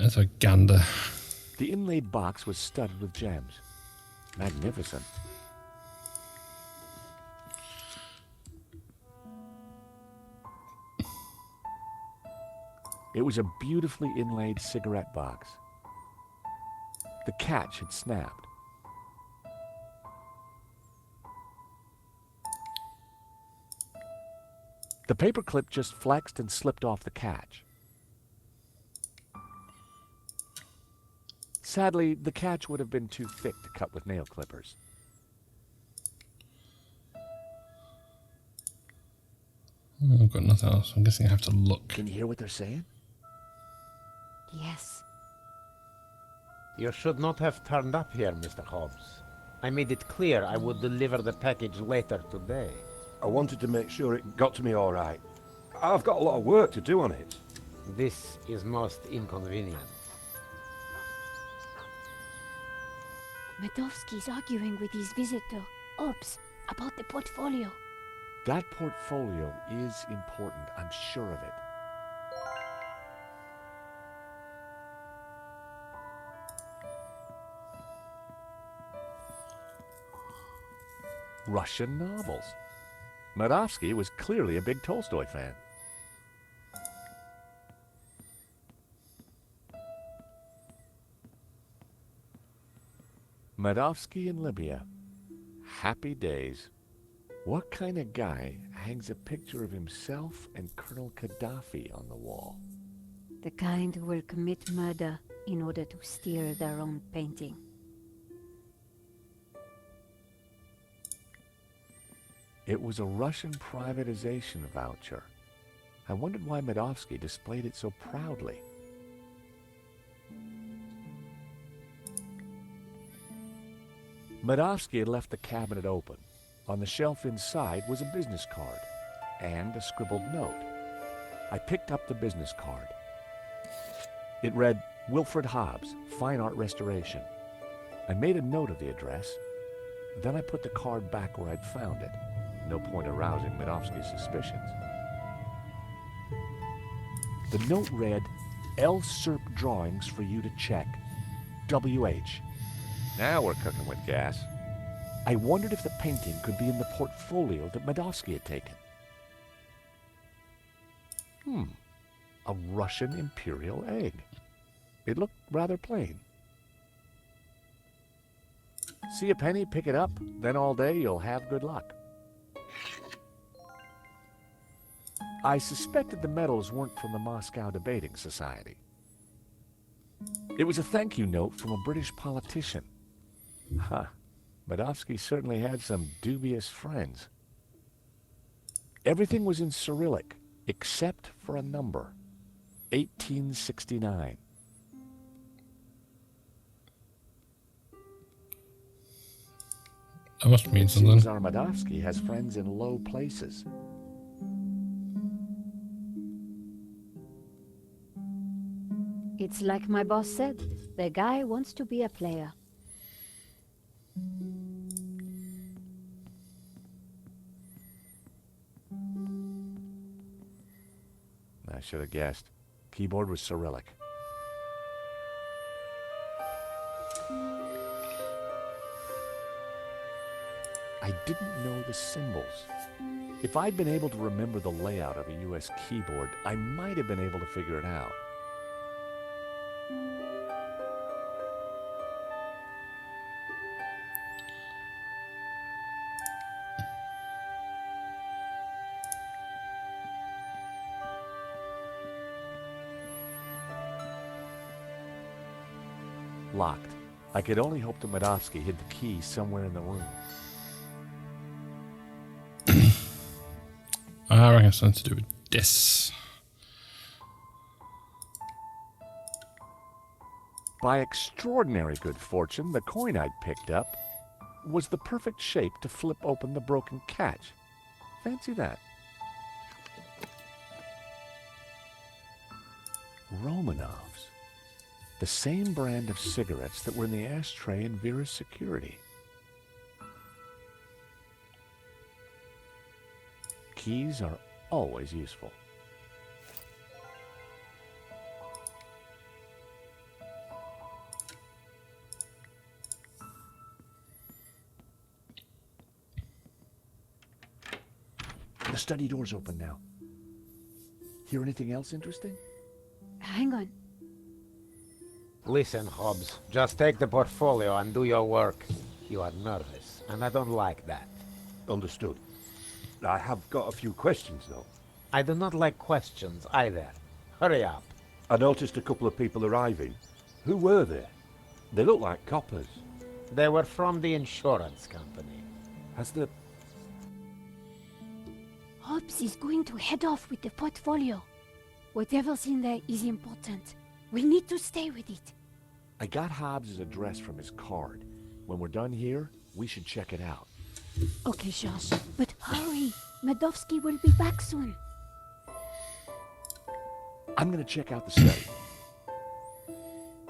Let's have a gander. The inlaid box was studded with gems. Magnificent. It was a beautifully inlaid cigarette box. The catch had snapped. The paperclip just flexed and slipped off the catch. Sadly, the catch would have been too thick to cut with nail clippers. I've got nothing else. I'm guessing I have to look. Can you hear what they're saying? Yes. You should not have turned up here, Mr. Holmes. I made it clear I would deliver the package later today. I wanted to make sure it got to me all right. I've got a lot of work to do on it. This is most inconvenient. Medovsky's arguing with his visitor, Ops, about the portfolio. That portfolio is important, I'm sure of it. Russian novels. Medovsky was clearly a big Tolstoy fan. Medovsky in Libya. Happy days. What kind of guy hangs a picture of himself and Colonel Gaddafi on the wall? The kind who will commit murder in order to steal their own painting. It was a Russian privatization voucher. I wondered why Medovsky displayed it so proudly. Medovsky had left the cabinet open. On the shelf inside was a business card and a scribbled note. I picked up the business card. It read, Wilfred Hobbs, Fine Art Restoration. I made a note of the address. Then I put the card back where I'd found it. No point arousing Medovsky's suspicions. The note read, L. Serp drawings for you to check. W.H. Now we're cooking with gas. I wondered if the painting could be in the portfolio that Medovsky had taken. A Russian imperial egg. It looked rather plain. See a penny, pick it up, then all day you'll have good luck. I suspected the medals weren't from the Moscow Debating Society. It was a thank you note from a British politician. Medovsky certainly had some dubious friends. Everything was in Cyrillic, except for a number. 1869. That must mean something. Seems Medovsky has friends in low places. It's like my boss said, the guy wants to be a player. I should have guessed. Keyboard was Cyrillic. I didn't know the symbols. If I'd been able to remember the layout of a US keyboard, I might have been able to figure it out. Locked. I could only hope that Medovsky hid the key somewhere in the room. I reckon it's something to do with this. By extraordinary good fortune, the coin I'd picked up was the perfect shape to flip open the broken catch. Fancy that. Romanovs. The same brand of cigarettes that were in the ashtray in Vera's security. Keys are always useful. The study door's open now. Hear anything else interesting? Hang on. Listen, Hobbs, just take the portfolio and do your work. You are nervous, and I don't like that. Understood. I have got a few questions, though. I do not like questions either. Hurry up. I noticed a couple of people arriving. Who were they? They look like coppers. They were from the insurance company. Has the... Hobbs is going to head off with the portfolio. Whatever's in there is important. We'll need to stay with it. I got Hobbs' address from his card. When we're done here, we should check it out. Okay, Josh, but hurry. Medovsky will be back soon. I'm gonna check out the study.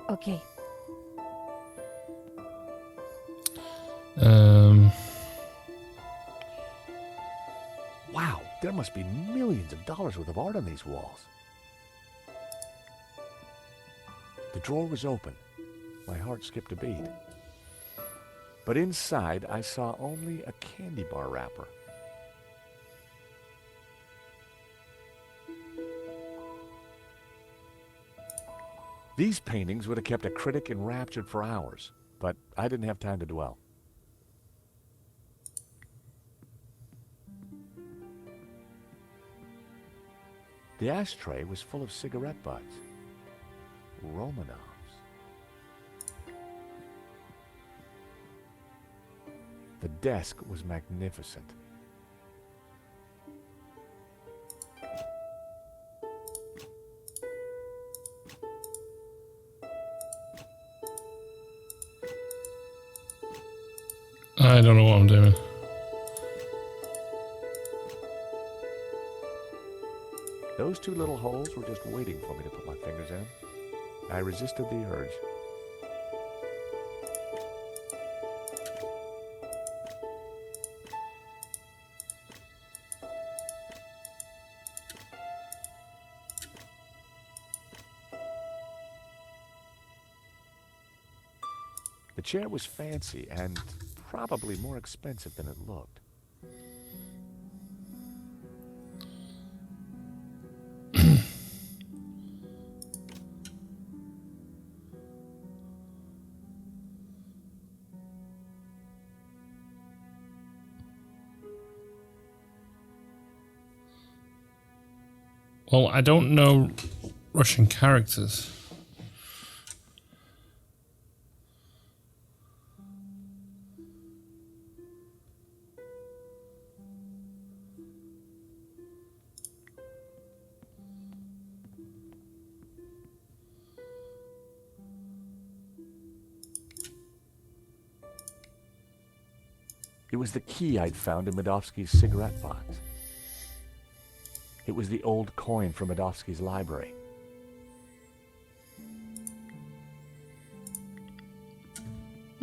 Okay. Wow, there must be millions of dollars worth of art on these walls. The drawer was open. My heart skipped a beat. But inside, I saw only a candy bar wrapper. These paintings would have kept a critic enraptured for hours, but I didn't have time to dwell. The ashtray was full of cigarette butts. Romanovs. The desk was magnificent. I don't know what I'm doing. Those two little holes were just waiting for me to put my fingers in. I resisted the urge. The chair was fancy and probably more expensive than it looked. Well, I don't know Russian characters. It was the key I'd found in Medovsky's cigarette box. It was the old coin from Medovsky's library.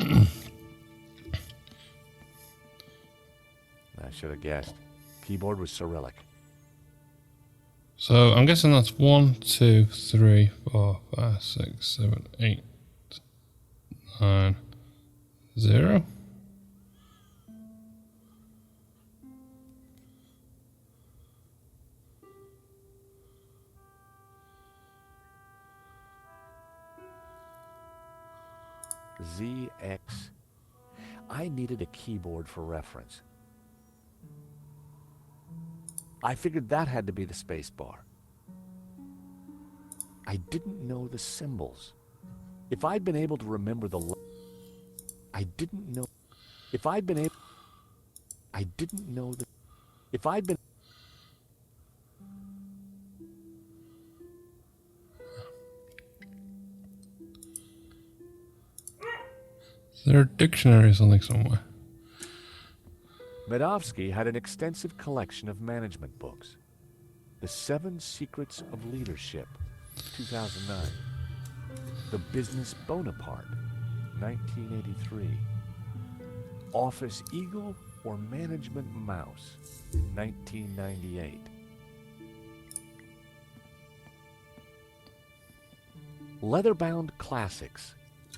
I should have guessed. Keyboard was Cyrillic. So I'm guessing that's 1, 2, 3, 4, 5, 6, 7, 8, 9, 0. ZX. I needed a keyboard for reference. I figured that had to be the space bar. I didn't know the symbols. If I'd been able to remember I didn't know. If I'd been able. I didn't know the. If I'd been. Is there a dictionary or something somewhere? Medovsky had an extensive collection of management books. The 7 Secrets of Leadership, 2009. The Business Bonaparte, 1983. Office Eagle or Management Mouse, 1998. Leather-bound classics,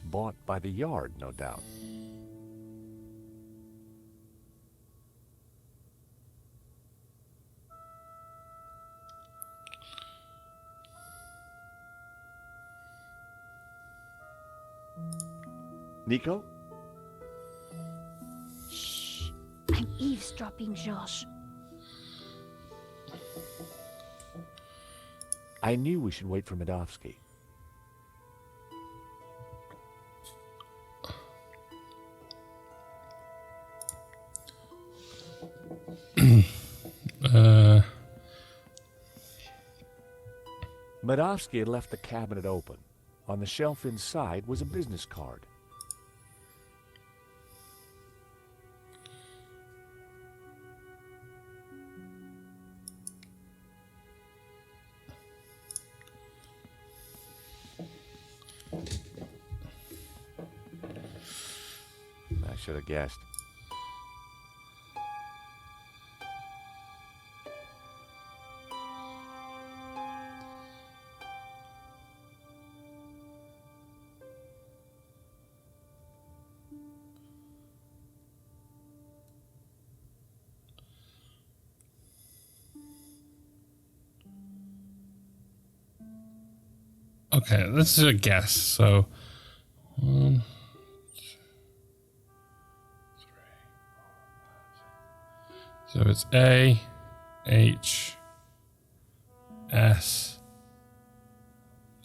bought by the yard, no doubt. Nico? Shh. I'm eavesdropping, Georges. I knew we should wait for Medovsky. Medovsky had left the cabinet open. On the shelf inside was a business card. I should have guessed. Okay, this is a guess. So, 1, 2, 3, 4, 5, 6. So it's A, H, S,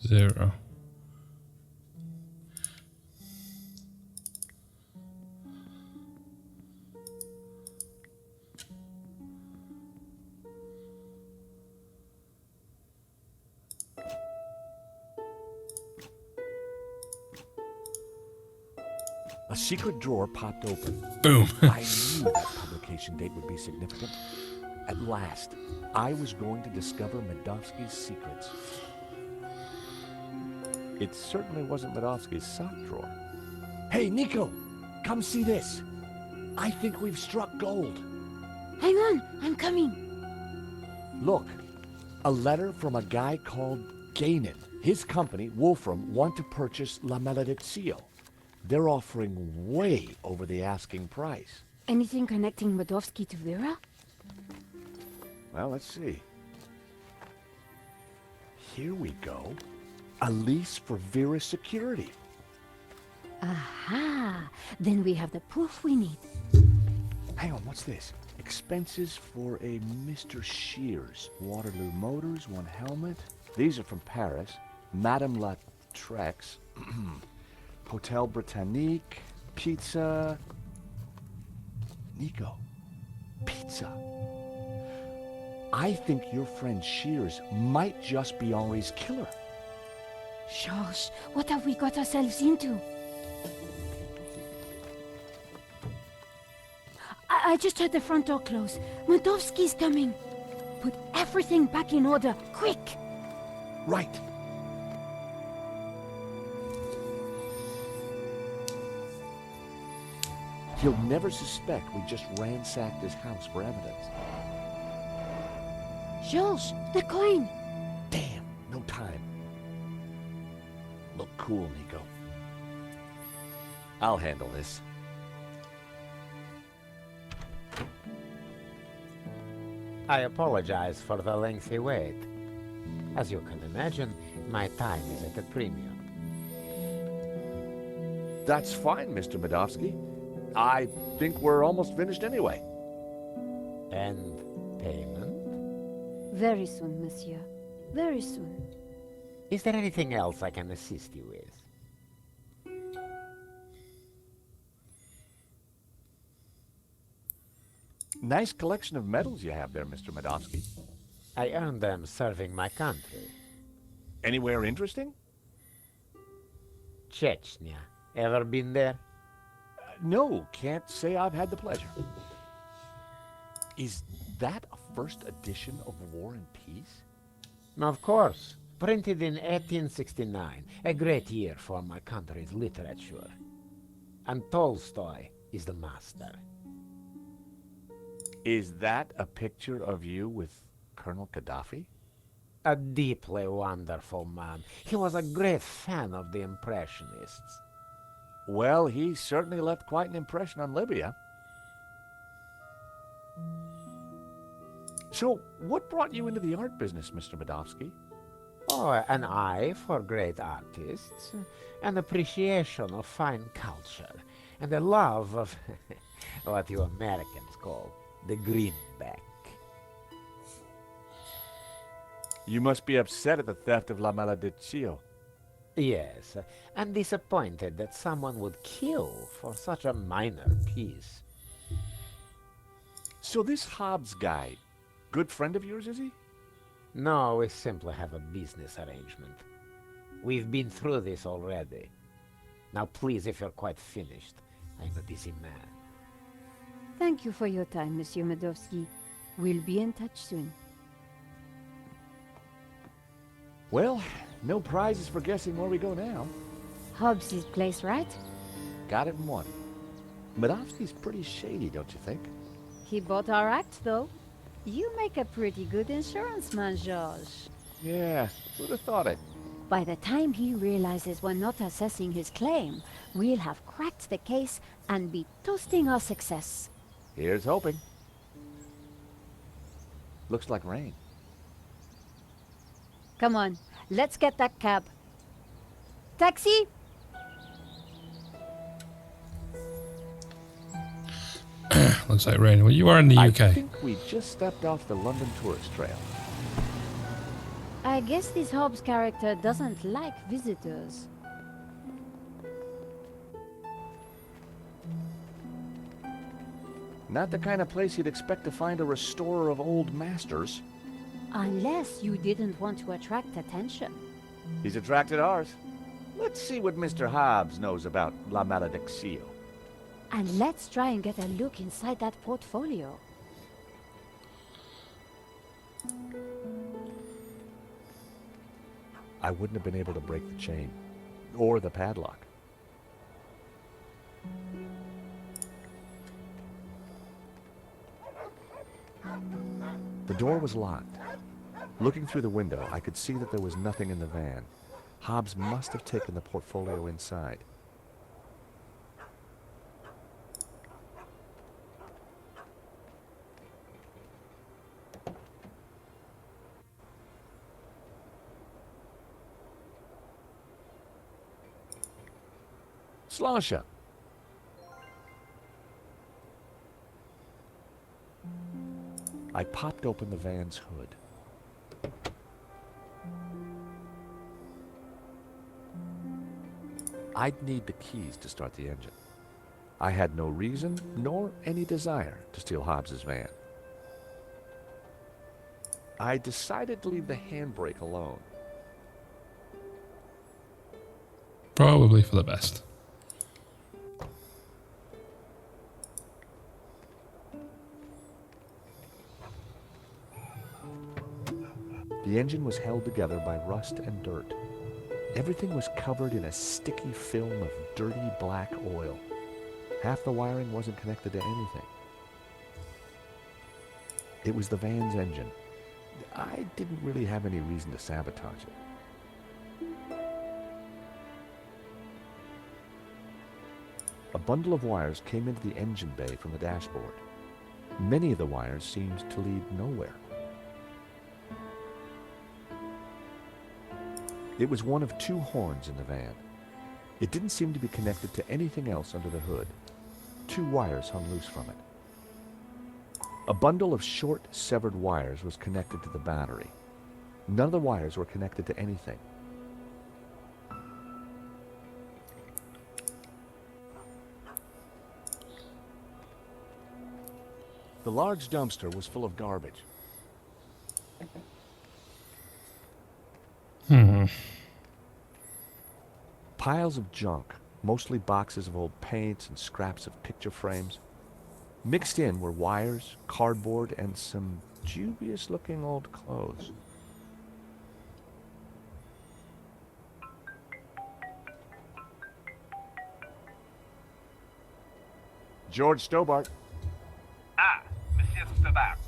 0. A secret drawer popped open. Boom. I knew that publication date would be significant. At last, I was going to discover Medovsky's secrets. It certainly wasn't Medovsky's sock drawer. Hey, Nico! Come see this! I think we've struck gold. Hang on, I'm coming. Look, a letter from a guy called Gainan. His company, Wolfram, want to purchase La Maledicció. They're offering way over the asking price. Anything connecting Medovsky to Vera? Well, let's see. Here we go. A lease for Vera's security. Aha! Then we have the proof we need. Hang on, what's this? Expenses for a Mr. Shears. Waterloo Motors, 1 helmet. These are from Paris. Madame La Trex. Hotel Britannique. Pizza. Nico. Pizza. I think your friend Shears might just be Henri's killer. Georges, what have we got ourselves into? I just heard the front door close. Medovsky's coming. Put everything back in order, quick! Right. He'll never suspect we just ransacked his house for evidence. Georges, the coin! Damn, no time. Look cool, Nico. I'll handle this. I apologize for the lengthy wait. As you can imagine, my time is at a premium. That's fine, Mr. Medovsky. I think we're almost finished anyway. And payment? Very soon, monsieur. Very soon. Is there anything else I can assist you with? Nice collection of medals you have there, Mr. Medovsky. I earned them serving my country. Anywhere interesting? Chechnya. Ever been there? No, can't say I've had the pleasure. Is that a first edition of War and Peace? Of course. Printed in 1869. A great year for my country's literature. And Tolstoy is the master. Is that a picture of you with Colonel Gaddafi? A deeply wonderful man. He was a great fan of the Impressionists. Well, he certainly left quite an impression on Libya. So, what brought you into the art business, Mr. Medovsky? Oh, an eye for great artists, an appreciation of fine culture, and a love of what you Americans call the greenback. You must be upset at the theft of La Maledicció. Yes, and disappointed that someone would kill for such a minor piece. So this Hobbs guy, good friend of yours, is he? No, we simply have a business arrangement. We've been through this already. Now please, if you're quite finished, I'm a busy man. Thank you for your time, Monsieur Medowski. We'll be in touch soon. Well, no prizes for guessing where we go now. Hobbs' place, right? Got it in one. Medowski's pretty shady, don't you think? He bought our act, though. You make a pretty good insurance man, Georges. Yeah, who'd have thought it? By the time he realizes we're not assessing his claim, we'll have cracked the case and be toasting our success. Here's hoping. Looks like rain. Come on, let's get that cab. Taxi! Looks like rain. Well, you are in the I UK. think we just stepped off the London tourist trail. I guess this Hobbs character doesn't like visitors. Not the kind of place you'd expect to find a restorer of old masters. Unless you didn't want to attract attention. He's attracted ours. Let's see what Mr. Hobbs knows about La Maledicció. And let's try and get a look inside that portfolio. I wouldn't have been able to break the chain. Or the padlock. The door was locked. Looking through the window, I could see that there was nothing in the van. Hobbs must have taken the portfolio inside. Slasha. I popped open the van's hood. I'd need the keys to start the engine. I had no reason nor any desire to steal Hobbs's van. I decided to leave the handbrake alone. Probably for the best. The engine was held together by rust and dirt. Everything was covered in a sticky film of dirty black oil. Half the wiring wasn't connected to anything. It was the van's engine. I didn't really have any reason to sabotage it. A bundle of wires came into the engine bay from the dashboard. Many of the wires seemed to lead nowhere. It was one of two horns in the van. It didn't seem to be connected to anything else under the hood. Two wires hung loose from it. A bundle of short, severed wires was connected to the battery. None of the wires were connected to anything. The large dumpster was full of garbage. Piles of junk, mostly boxes of old paints and scraps of picture frames. Mixed in were wires, cardboard, and some dubious-looking old clothes. George Stobbart. Ah, Monsieur Stobbart.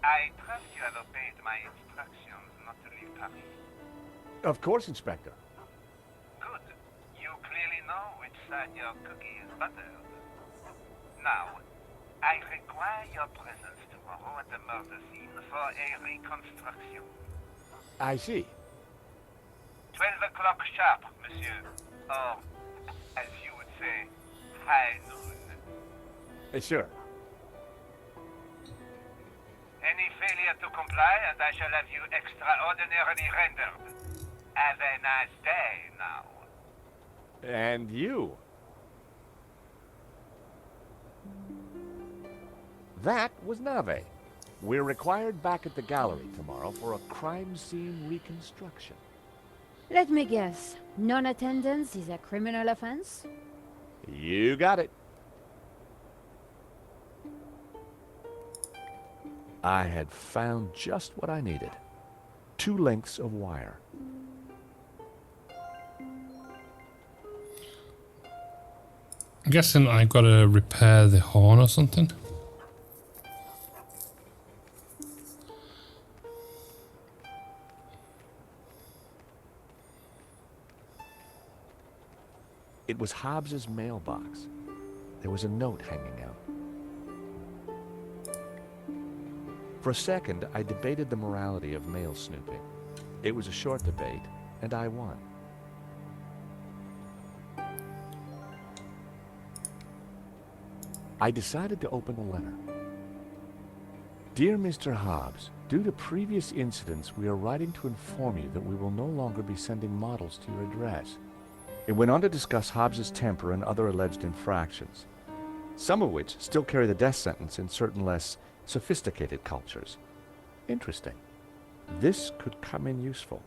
I trust you have obeyed my instructions not to leave Paris. Of course, Inspector. Good. You clearly know which side your cookie is buttered. Now, I require your presence tomorrow at the murder scene for a reconstruction. I see. 12 o'clock sharp, monsieur. Or, as you would say, high noon. Sure. Any failure to comply, and I shall have you extraordinarily rendered. Have a nice day now. And you. That was Navet. We're required back at the gallery tomorrow for a crime scene reconstruction. Let me guess. Non-attendance is a criminal offense? You got it. I had found just what I needed. 2 lengths of wire. I'm guessing I gotta repair the horn or something. It was Hobbs's mailbox. There was a note hanging out. For a second, I debated the morality of mail snooping. It was a short debate, and I won. I decided to open the letter. Dear Mr. Hobbs, due to previous incidents, we are writing to inform you that we will no longer be sending models to your address. It went on to discuss Hobbs's temper and other alleged infractions, some of which still carry the death sentence in certain less sophisticated cultures. Interesting. This could come in useful.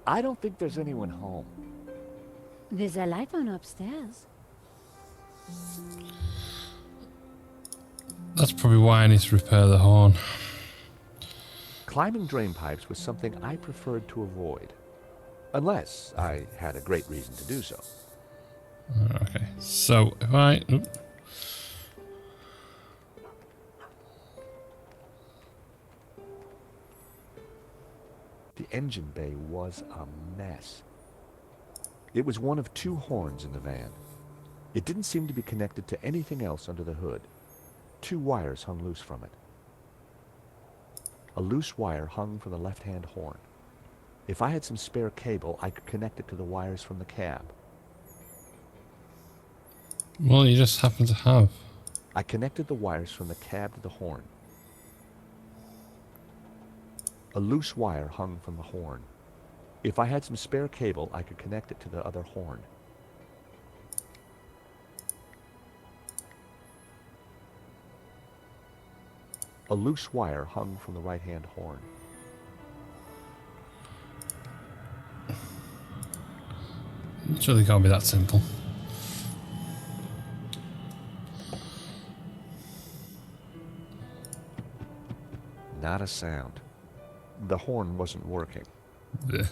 I don't think there's anyone home. There's a light on upstairs. That's probably why I need to repair the horn. Climbing drain pipes was something I preferred to avoid, unless I had a great reason to do so. Okay, so if I... Oop. The engine bay was a mess. It was one of 2 horns in the van. It didn't seem to be connected to anything else under the hood. 2 wires hung loose from it. A loose wire hung from the left-hand horn. If I had some spare cable, I could connect it to the wires from the cab. Well, you just happen to have. I connected the wires from the cab to the horn. A loose wire hung from the horn. If I had some spare cable, I could connect it to the other horn. A loose wire hung from the right-hand horn. It surely can't be that simple. Not a sound. The horn wasn't working. Blech.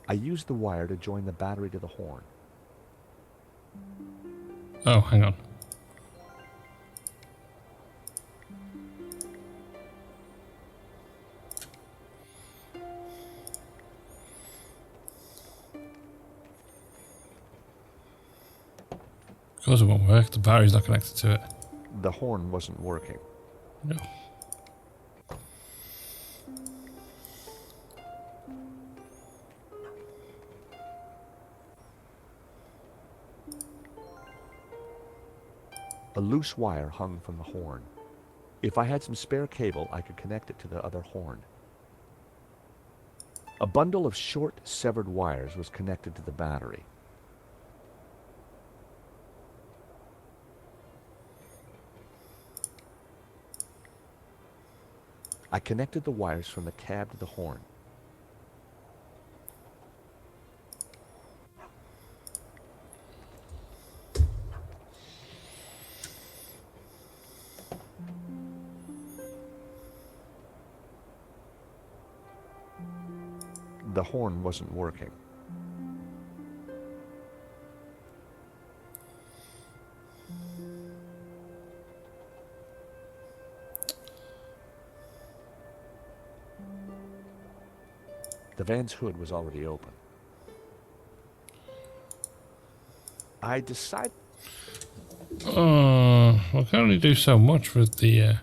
I used the wire to join the battery to the horn. Oh, hang on. Of course it won't work. The battery's not connected to it. The horn wasn't working. No. A loose wire hung from the horn. If I had some spare cable, I could connect it to the other horn. A bundle of short, severed wires was connected to the battery. I connected the wires from the cab to the horn. The horn wasn't working. The van's hood was already open. I decided... I can only do so much with the...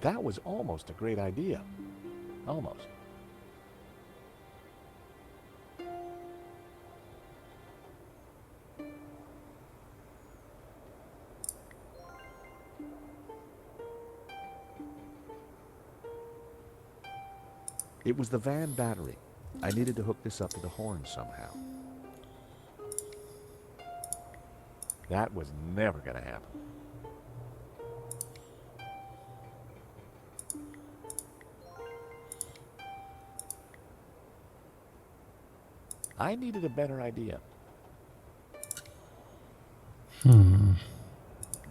That was almost a great idea. Almost. It was the van battery. I needed to hook this up to the horn somehow. That was never going to happen. I needed a better idea.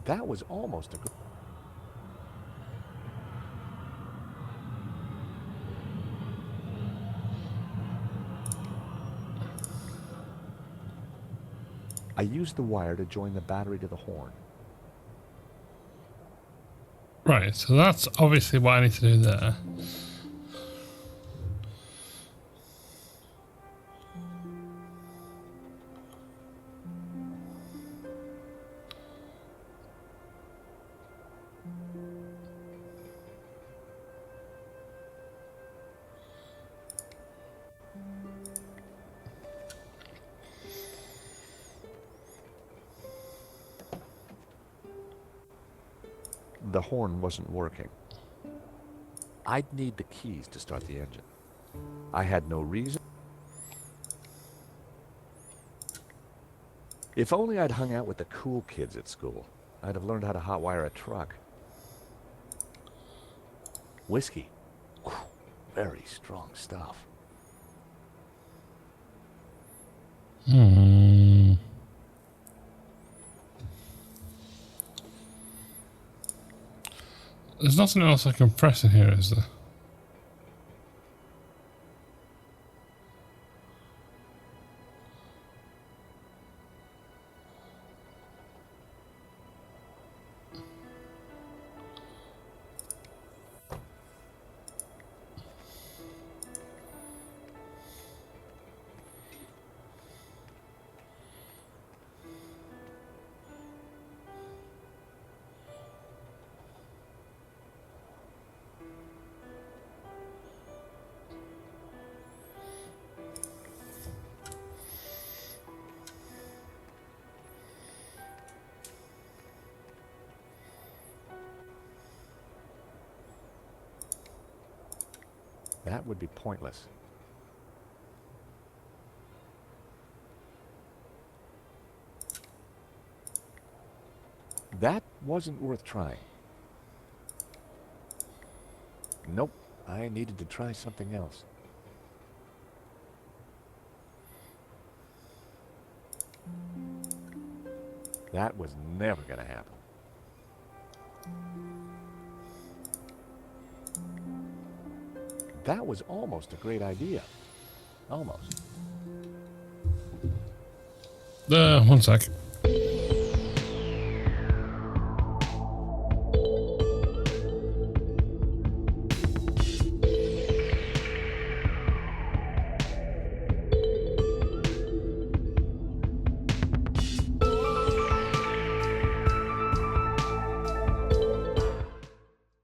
That was almost a good... I used the wire to join the battery to the horn. Right, so that's obviously what I need to do there. The horn wasn't working. I'd need the keys to start the engine. I had no reason. If only I'd hung out with the cool kids at school, I'd have learned how to hotwire a truck. Whiskey. Whew, very strong stuff. There's nothing else I can press in here, is there? That would be pointless. That wasn't worth trying. Nope, I needed to try something else. That was never going to happen. That was almost a great idea. Almost. 1 sec.